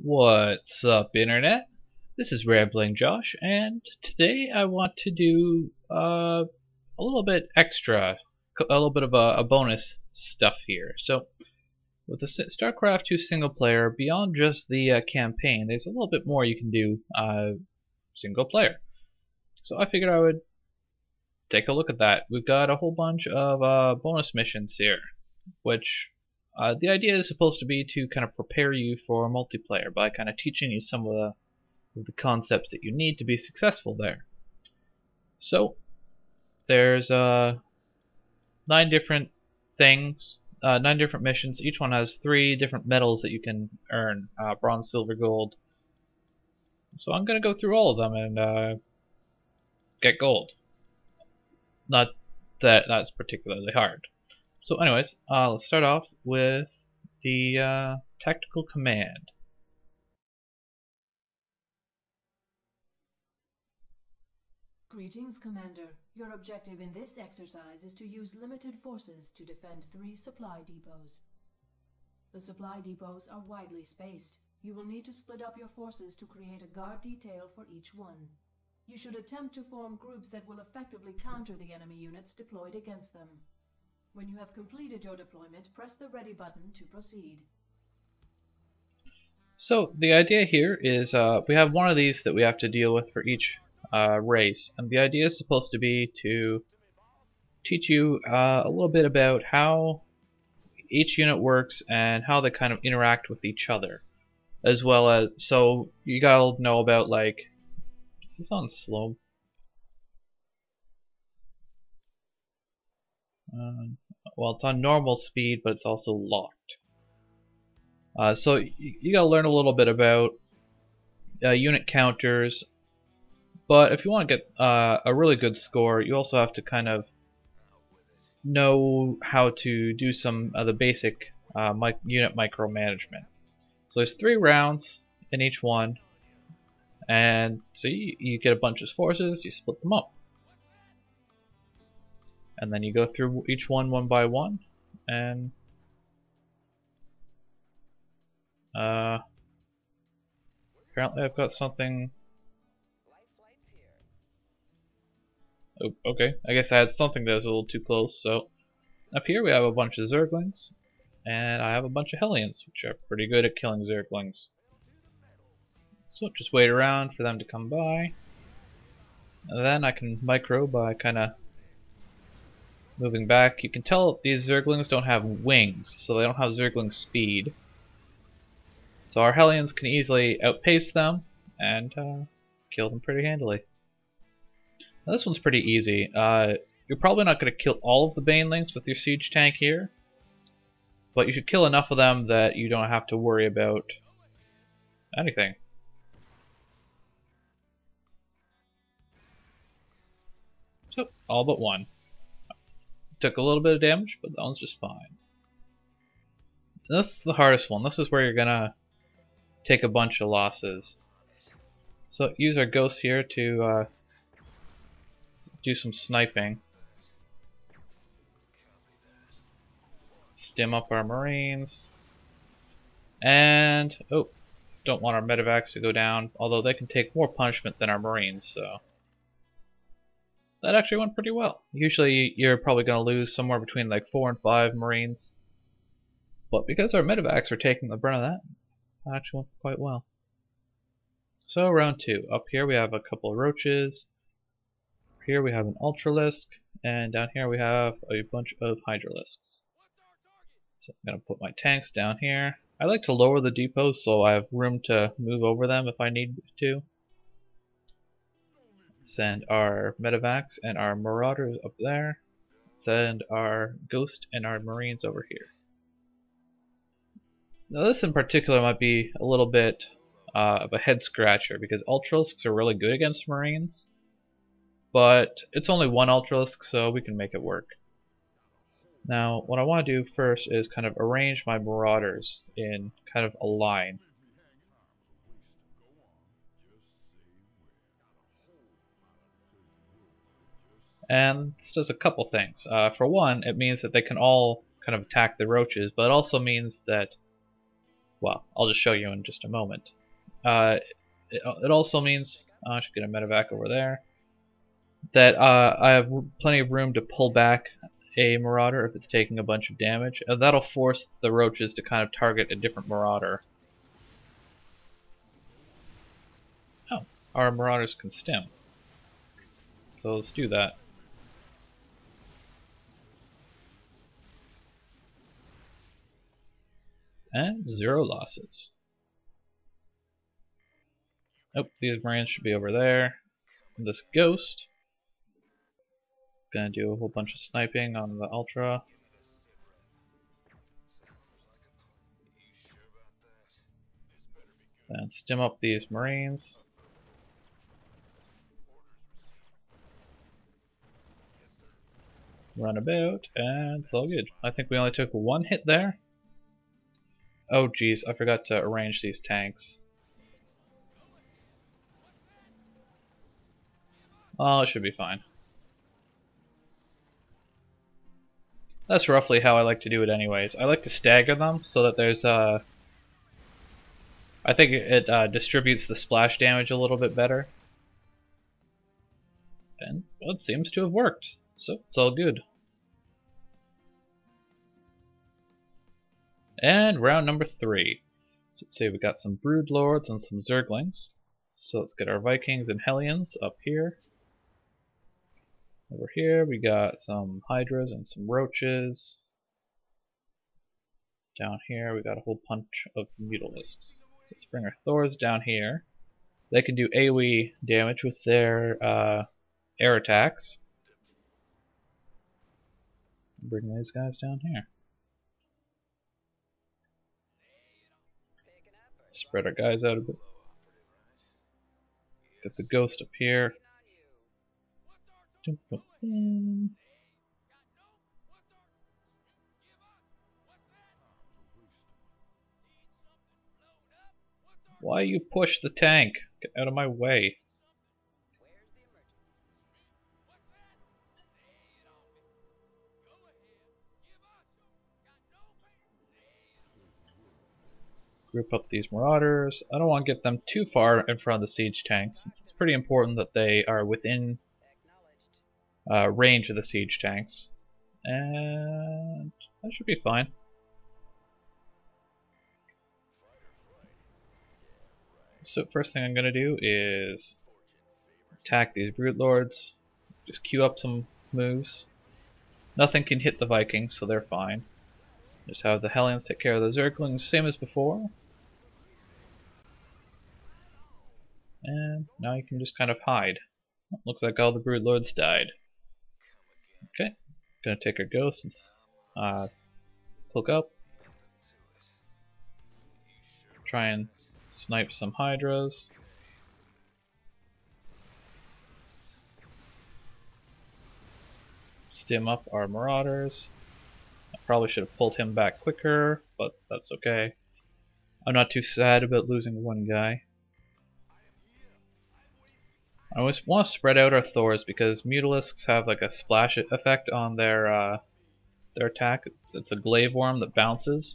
What's up, Internet? This is Rambling Josh, and today I want to do a little bit extra, a little bit of a bonus stuff here. So, with the Starcraft 2 single player, beyond just the campaign, there's a little bit more you can do single player. So I figured I would take a look at that. We've got a whole bunch of bonus missions here, which the idea is supposed to be to kind of prepare you for multiplayer by kind of teaching you some of the concepts that you need to be successful there. So there's 9 different things, 9 different missions. Each one has 3 different medals that you can earn: bronze, silver, gold. So I'm gonna go through all of them and get gold. Not that that's particularly hard. So anyways, let's start off with the tactical command. Greetings, Commander. Your objective in this exercise is to use limited forces to defend 3 supply depots. The supply depots are widely spaced. You will need to split up your forces to create a guard detail for each one. You should attempt to form groups that will effectively counter the enemy units deployed against them. When you have completed your deployment, press the ready button to proceed. So the idea here is we have one of these that we have to deal with for each race, and the idea is supposed to be to teach you a little bit about how each unit works and how they kind of interact with each other, as well as, so you gotta know about, like, is this on slow? Well, it's on normal speed, but it's also locked. So you gotta learn a little bit about unit counters, but if you want to get a really good score, you also have to kind of know how to do some of the basic unit micromanagement. So there's 3 rounds in each one, and so you get a bunch of forces, you split them up, and then you go through each one by one, and apparently I've got something. Oh, okay, I guess I had something that was a little too close. So up here we have a bunch of Zerglings, and I have a bunch of Hellions, which are pretty good at killing Zerglings. So just wait around for them to come by, and then I can micro by kind of moving back. You can tell these Zerglings don't have wings, so they don't have Zergling speed. So our Hellions can easily outpace them and kill them pretty handily. Now this one's pretty easy. You're probably not going to kill all of the Banelings with your siege tank here, but you should kill enough of them that you don't have to worry about anything. So, all but one. Took a little bit of damage, but that one's just fine. This is the hardest one. This is where you're gonna take a bunch of losses. So use our ghosts here to do some sniping. Stim up our Marines. And, oh, don't want our medevacs to go down, although they can take more punishment than our Marines, so that actually went pretty well. Usually you're probably going to lose somewhere between like 4 and 5 Marines, but because our medevacs are taking the brunt of that, that actually went quite well. So round 2. Up here we have a couple of roaches. Here we have an ultralisk, and down here we have a bunch of hydralisks. So I'm going to put my tanks down here. I like to lower the depots so I have room to move over them if I need to. Send our medevacs and our marauders up there. Send our ghost and our marines over here. Now this in particular might be a little bit of a head scratcher because ultralisks are really good against marines, but it's only one ultralisk, so we can make it work. Now what I want to do first is kind of arrange my marauders in kind of a line. And this does a couple things. For one, it means that they can all kind of attack the roaches, but it also means that Well, I'll just show you in just a moment. It also means, I should get a medevac over there, that I have plenty of room to pull back a marauder if it's taking a bunch of damage, and that'll force the roaches to kind of target a different marauder. Oh, our marauders can stim. So let's do that. And 0 losses. Oh, these marines should be over there. And this ghost. Gonna do a whole bunch of sniping on the Ultra. And stim up these marines. Run about, and it's all good. I think we only took 1 hit there. Oh geez, I forgot to arrange these tanks. Oh, it should be fine. That's roughly how I like to do it anyways. I like to stagger them so that there's I think it distributes the splash damage a little bit better. And well, it seems to have worked. So it's all good. And round number 3. So let's see, we got some Brood Lords and some Zerglings. So let's get our Vikings and Hellions up here. Over here we got some Hydras and some Roaches. Down here we got a whole bunch of Mutalisks. So let's bring our Thors down here. They can do AoE damage with their air attacks. Bring these guys down here. Spread our guys out a bit. Let's get the ghost up here. Why you push the tank? Get out of my way. Group up these marauders. I don't want to get them too far in front of the siege tanks. It's pretty important that they are within range of the siege tanks. And that should be fine. So first thing I'm going to do is attack these Brute Lords. Just queue up some moves. Nothing can hit the Vikings, so they're fine. Just have the Hellions take care of the Zerglings, same as before. And now you can just kind of hide. Looks like all the Brood Lords died. Okay, gonna take our ghosts and cloak up. Try and snipe some Hydras. Stim up our Marauders. I probably should have pulled him back quicker, but that's okay. I'm not too sad about losing 1 guy. I always want to spread out our Thors because Mutalisks have like a splash effect on their attack. It's a glaive worm that bounces.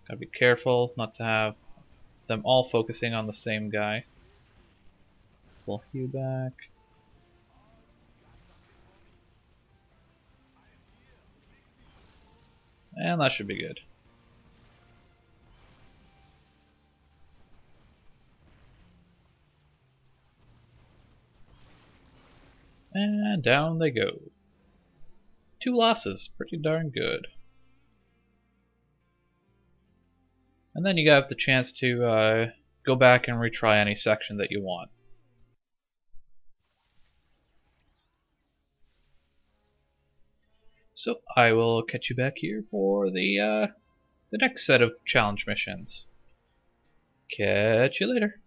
Gotta be careful not to have them all focusing on the same guy. Pull Hugh back. And that should be good. And down they go. 2 losses, pretty darn good. And then you have the chance to go back and retry any section that you want. So I will catch you back here for the next set of challenge missions. Catch you later.